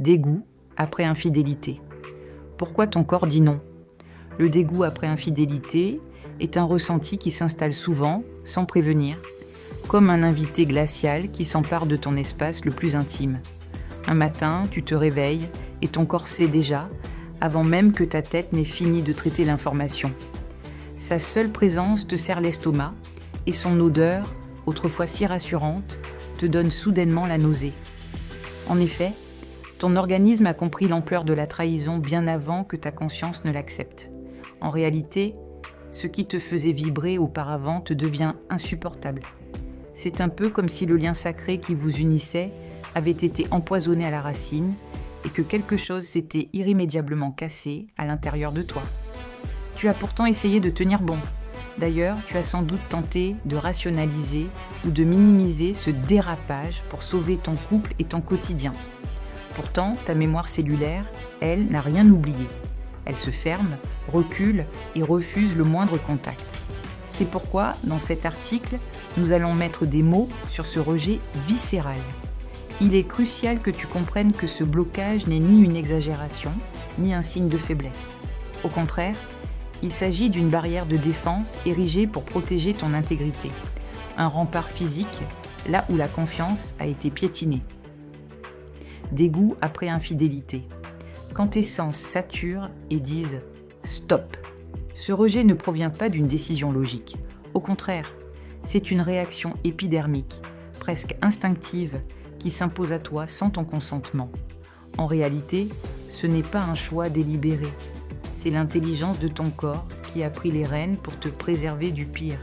Dégoût après infidélité. Pourquoi ton corps dit non ? Le dégoût après infidélité est un ressenti qui s'installe souvent, sans prévenir, comme un invité glacial qui s'empare de ton espace le plus intime. Un matin, tu te réveilles et ton corps sait déjà, avant même que ta tête n'ait fini de traiter l'information. Sa seule présence te serre l'estomac et son odeur, autrefois si rassurante, te donne soudainement la nausée. En effet, ton organisme a compris l'ampleur de la trahison bien avant que ta conscience ne l'accepte. En réalité, ce qui te faisait vibrer auparavant te devient insupportable. C'est un peu comme si le lien sacré qui vous unissait avait été empoisonné à la racine et que quelque chose s'était irrémédiablement cassé à l'intérieur de toi. Tu as pourtant essayé de tenir bon. D'ailleurs, tu as sans doute tenté de rationaliser ou de minimiser ce dérapage pour sauver ton couple et ton quotidien. Pourtant, ta mémoire cellulaire, elle, n'a rien oublié. Elle se ferme, recule et refuse le moindre contact. C'est pourquoi, dans cet article, nous allons mettre des mots sur ce rejet viscéral. Il est crucial que tu comprennes que ce blocage n'est ni une exagération, ni un signe de faiblesse. Au contraire, il s'agit d'une barrière de défense érigée pour protéger ton intégrité. Un rempart physique, là où la confiance a été piétinée. Dégoût après infidélité. Quand tes sens saturent et disent « stop », ce rejet ne provient pas d'une décision logique. Au contraire, c'est une réaction épidermique, presque instinctive, qui s'impose à toi sans ton consentement. En réalité, ce n'est pas un choix délibéré. C'est l'intelligence de ton corps qui a pris les rênes pour te préserver du pire.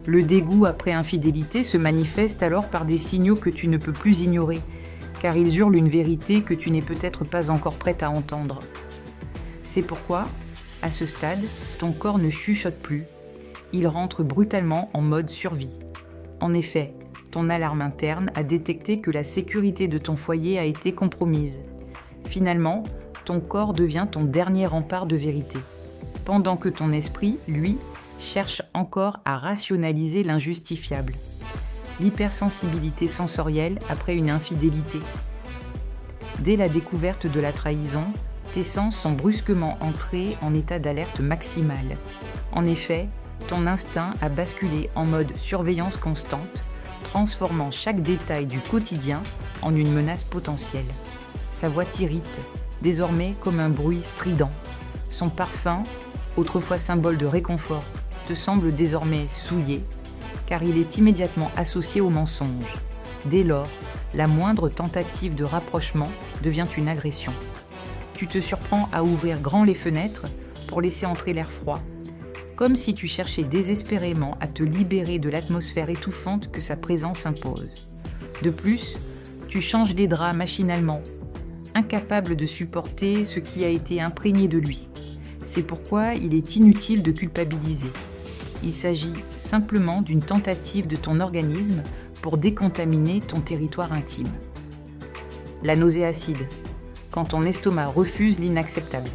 Le dégoût après infidélité se manifeste alors par des signaux que tu ne peux plus ignorer, car ils hurlent une vérité que tu n'es peut-être pas encore prête à entendre. C'est pourquoi, à ce stade, ton corps ne chuchote plus, il rentre brutalement en mode survie. En effet, ton alarme interne a détecté que la sécurité de ton foyer a été compromise. Finalement, ton corps devient ton dernier rempart de vérité, pendant que ton esprit, lui, cherche encore à rationaliser l'injustifiable. L'hypersensibilité sensorielle après une infidélité. Dès la découverte de la trahison, tes sens sont brusquement entrés en état d'alerte maximale. En effet, ton instinct a basculé en mode surveillance constante, transformant chaque détail du quotidien en une menace potentielle. Sa voix t'irrite, désormais comme un bruit strident. Son parfum, autrefois symbole de réconfort, te semble désormais souillé, car il est immédiatement associé au mensonge. Dès lors, la moindre tentative de rapprochement devient une agression. Tu te surprends à ouvrir grand les fenêtres pour laisser entrer l'air froid, comme si tu cherchais désespérément à te libérer de l'atmosphère étouffante que sa présence impose. De plus, tu changes les draps machinalement, incapable de supporter ce qui a été imprégné de lui. C'est pourquoi il est inutile de culpabiliser. Il s'agit simplement d'une tentative de ton organisme pour décontaminer ton territoire intime. La nausée acide, quand ton estomac refuse l'inacceptable.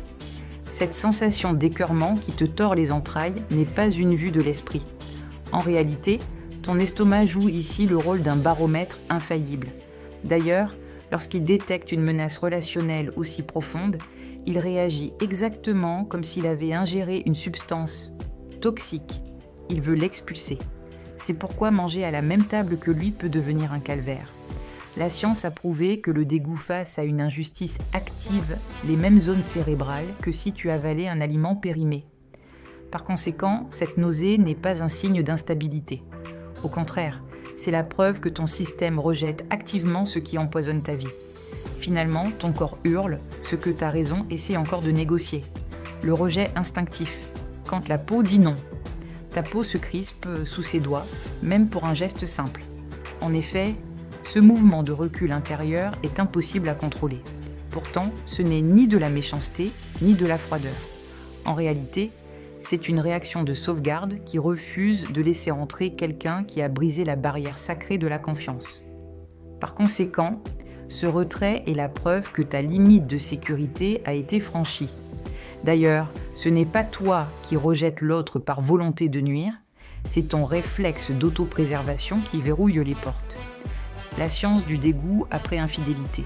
Cette sensation d'écœurement qui te tord les entrailles n'est pas une vue de l'esprit. En réalité, ton estomac joue ici le rôle d'un baromètre infaillible. D'ailleurs, lorsqu'il détecte une menace relationnelle aussi profonde, il réagit exactement comme s'il avait ingéré une substance toxique. Il veut l'expulser. C'est pourquoi manger à la même table que lui peut devenir un calvaire. La science a prouvé que le dégoût face à une injustice active les mêmes zones cérébrales que si tu avalais un aliment périmé. Par conséquent, cette nausée n'est pas un signe d'instabilité. Au contraire, c'est la preuve que ton système rejette activement ce qui empoisonne ta vie. Finalement, ton corps hurle, ce que ta raison essaie encore de négocier. Le rejet instinctif, quand la peau dit non. Ta peau se crispe sous ses doigts, même pour un geste simple. En effet, ce mouvement de recul intérieur est impossible à contrôler. Pourtant, ce n'est ni de la méchanceté, ni de la froideur. En réalité, c'est une réaction de sauvegarde qui refuse de laisser entrer quelqu'un qui a brisé la barrière sacrée de la confiance. Par conséquent, ce retrait est la preuve que ta limite de sécurité a été franchie. D'ailleurs, ce n'est pas toi qui rejettes l'autre par volonté de nuire, c'est ton réflexe d'autopréservation qui verrouille les portes. La science du dégoût après infidélité.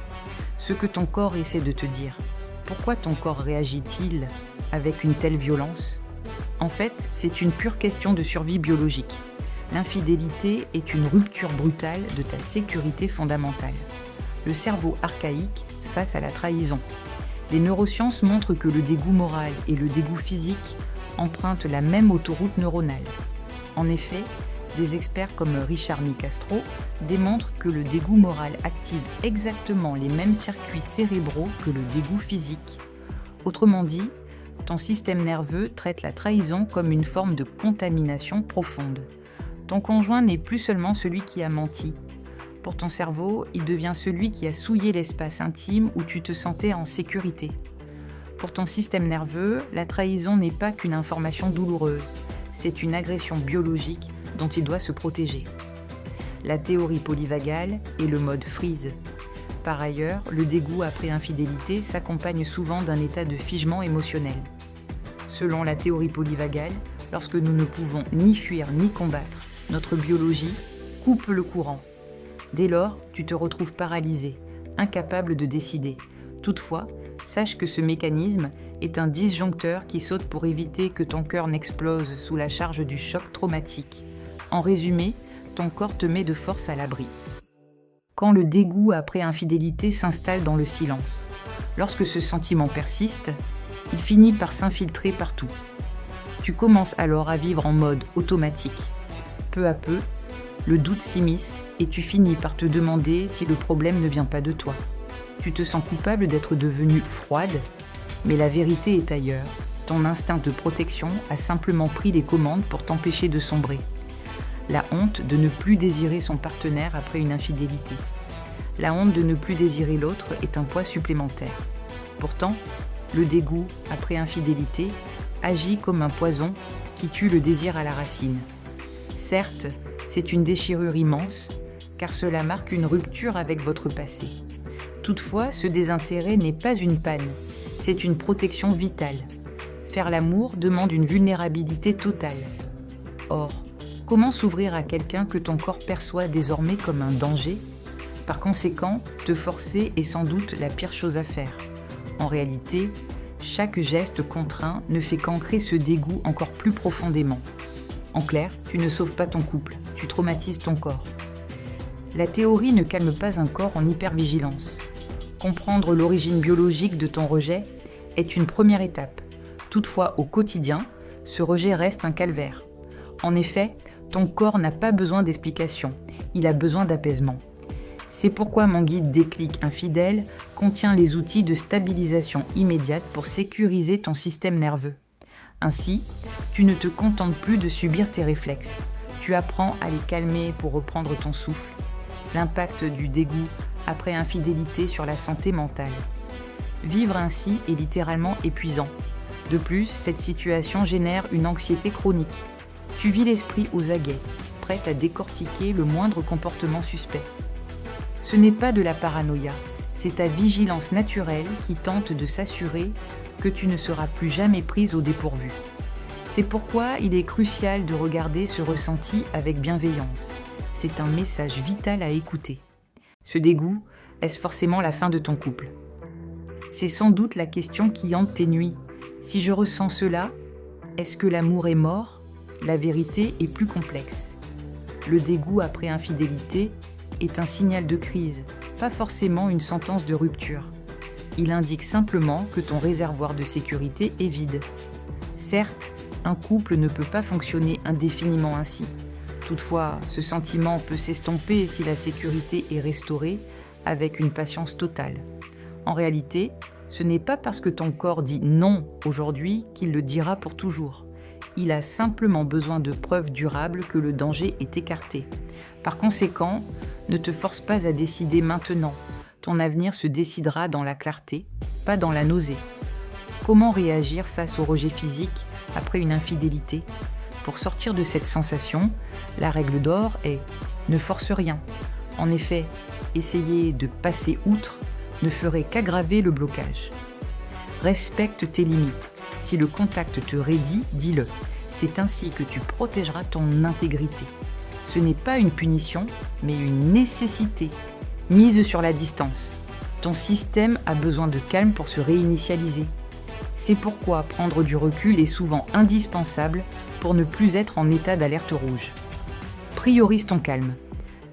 ce que ton corps essaie de te dire. Pourquoi ton corps réagit-il avec une telle violence ? En fait, c'est une pure question de survie biologique. L'infidélité est une rupture brutale de ta sécurité fondamentale. Le cerveau archaïque face à la trahison. Les neurosciences montrent que le dégoût moral et le dégoût physique empruntent la même autoroute neuronale. En effet, des experts comme Richard Nicastro démontrent que le dégoût moral active exactement les mêmes circuits cérébraux que le dégoût physique. Autrement dit, ton système nerveux traite la trahison comme une forme de contamination profonde. Ton conjoint n'est plus seulement celui qui a menti. Pour ton cerveau, il devient celui qui a souillé l'espace intime où tu te sentais en sécurité. Pour ton système nerveux, la trahison n'est pas qu'une information douloureuse, c'est une agression biologique dont il doit se protéger. La théorie polyvagale est le mode freeze. Par ailleurs, le dégoût après infidélité s'accompagne souvent d'un état de figement émotionnel. Selon la théorie polyvagale, lorsque nous ne pouvons ni fuir ni combattre, notre biologie coupe le courant. Dès lors, tu te retrouves paralysé, incapable de décider. Toutefois, sache que ce mécanisme est un disjoncteur qui saute pour éviter que ton cœur n'explose sous la charge du choc traumatique. En résumé, ton corps te met de force à l'abri. Quand le dégoût après infidélité s'installe dans le silence, lorsque ce sentiment persiste, il finit par s'infiltrer partout. Tu commences alors à vivre en mode automatique. Peu à peu, le doute s'immisce et tu finis par te demander si le problème ne vient pas de toi. Tu te sens coupable d'être devenue froide, mais la vérité est ailleurs. Ton instinct de protection a simplement pris les commandes pour t'empêcher de sombrer. La honte de ne plus désirer son partenaire après une infidélité. La honte de ne plus désirer l'autre est un poids supplémentaire. Pourtant, le dégoût après infidélité agit comme un poison qui tue le désir à la racine. Certes, c'est une déchirure immense, car cela marque une rupture avec votre passé. Toutefois, ce désintérêt n'est pas une panne, c'est une protection vitale. Faire l'amour demande une vulnérabilité totale. Or, comment s'ouvrir à quelqu'un que ton corps perçoit désormais comme un danger ? Par conséquent, te forcer est sans doute la pire chose à faire. En réalité, chaque geste contraint ne fait qu'ancrer ce dégoût encore plus profondément. En clair, tu ne sauves pas ton couple, tu traumatises ton corps. La théorie ne calme pas un corps en hypervigilance. Comprendre l'origine biologique de ton rejet est une première étape. Toutefois, au quotidien, ce rejet reste un calvaire. En effet, ton corps n'a pas besoin d'explication, il a besoin d'apaisement. C'est pourquoi mon guide Déclic infidèle contient les outils de stabilisation immédiate pour sécuriser ton système nerveux. Ainsi, tu ne te contentes plus de subir tes réflexes. Tu apprends à les calmer pour reprendre ton souffle. L'impact du dégoût après infidélité sur la santé mentale. Vivre ainsi est littéralement épuisant. De plus, cette situation génère une anxiété chronique. Tu vis l'esprit aux aguets, prête à décortiquer le moindre comportement suspect. Ce n'est pas de la paranoïa, c'est ta vigilance naturelle qui tente de s'assurer que tu ne seras plus jamais prise au dépourvu. C'est pourquoi il est crucial de regarder ce ressenti avec bienveillance. C'est un message vital à écouter. Ce dégoût, est-ce forcément la fin de ton couple ? C'est sans doute la question qui hante tes nuits. Si je ressens cela, est-ce que l'amour est mort ? La vérité est plus complexe. Le dégoût après infidélité est un signal de crise, pas forcément une sentence de rupture. Il indique simplement que ton réservoir de sécurité est vide. Certes, un couple ne peut pas fonctionner indéfiniment ainsi. Toutefois, ce sentiment peut s'estomper si la sécurité est restaurée avec une patience totale. En réalité, ce n'est pas parce que ton corps dit non aujourd'hui qu'il le dira pour toujours. Il a simplement besoin de preuves durables que le danger est écarté. Par conséquent, ne te force pas à décider maintenant. Ton avenir se décidera dans la clarté, pas dans la nausée. Comment réagir face au rejet physique après une infidélité ? Pour sortir de cette sensation, la règle d'or est « ne force rien ». En effet, essayer de passer outre ne ferait qu'aggraver le blocage. Respecte tes limites. Si le contact te raidit, dis-le. C'est ainsi que tu protégeras ton intégrité. Ce n'est pas une punition, mais une nécessité. Mise sur la distance. Ton système a besoin de calme pour se réinitialiser. C'est pourquoi prendre du recul est souvent indispensable pour ne plus être en état d'alerte rouge. Priorise ton calme.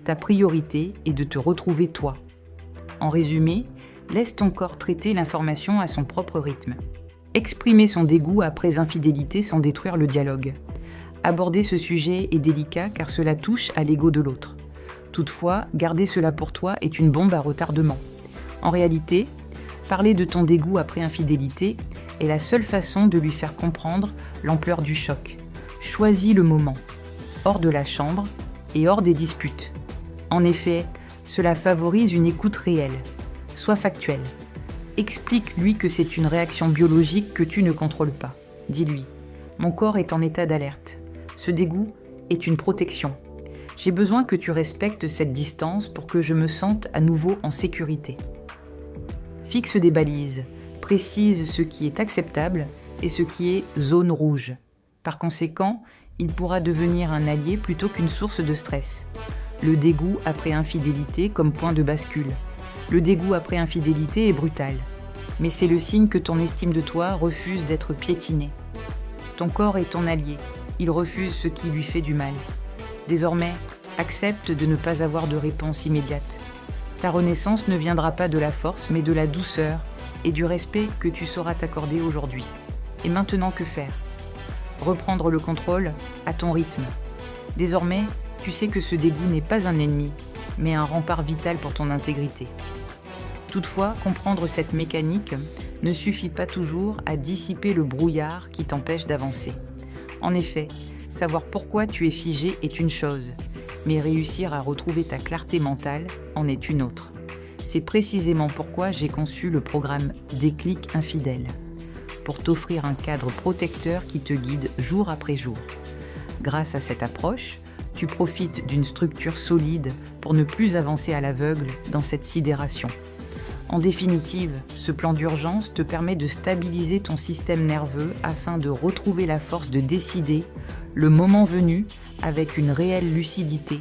Ta priorité est de te retrouver toi. En résumé, laisse ton corps traiter l'information à son propre rythme. Exprimer son dégoût après infidélité sans détruire le dialogue. Aborder ce sujet est délicat car cela touche à l'ego de l'autre. Toutefois, garder cela pour toi est une bombe à retardement. En réalité, parler de ton dégoût après infidélité est la seule façon de lui faire comprendre l'ampleur du choc. Choisis le moment, hors de la chambre et hors des disputes. En effet, cela favorise une écoute réelle. Sois factuel. Explique-lui que c'est une réaction biologique que tu ne contrôles pas. Dis-lui, mon corps est en état d'alerte. Ce dégoût est une protection. J'ai besoin que tu respectes cette distance pour que je me sente à nouveau en sécurité. Fixe des balises, précise ce qui est acceptable et ce qui est zone rouge. Par conséquent, il pourra devenir un allié plutôt qu'une source de stress. Le dégoût après infidélité comme point de bascule. Le dégoût après infidélité est brutal, mais c'est le signe que ton estime de toi refuse d'être piétinée. Ton corps est ton allié, il refuse ce qui lui fait du mal. Désormais, accepte de ne pas avoir de réponse immédiate. Ta renaissance ne viendra pas de la force, mais de la douceur et du respect que tu sauras t'accorder aujourd'hui. Et maintenant, que faire ? Reprendre le contrôle à ton rythme. Désormais, tu sais que ce dégoût n'est pas un ennemi, mais un rempart vital pour ton intégrité. Toutefois, comprendre cette mécanique ne suffit pas toujours à dissiper le brouillard qui t'empêche d'avancer. En effet, savoir pourquoi tu es figé est une chose, mais réussir à retrouver ta clarté mentale en est une autre. C'est précisément pourquoi j'ai conçu le programme Déclic Infidèle, pour t'offrir un cadre protecteur qui te guide jour après jour. Grâce à cette approche, tu profites d'une structure solide pour ne plus avancer à l'aveugle dans cette sidération. En définitive, ce plan d'urgence te permet de stabiliser ton système nerveux afin de retrouver la force de décider, le moment venu, avec une réelle lucidité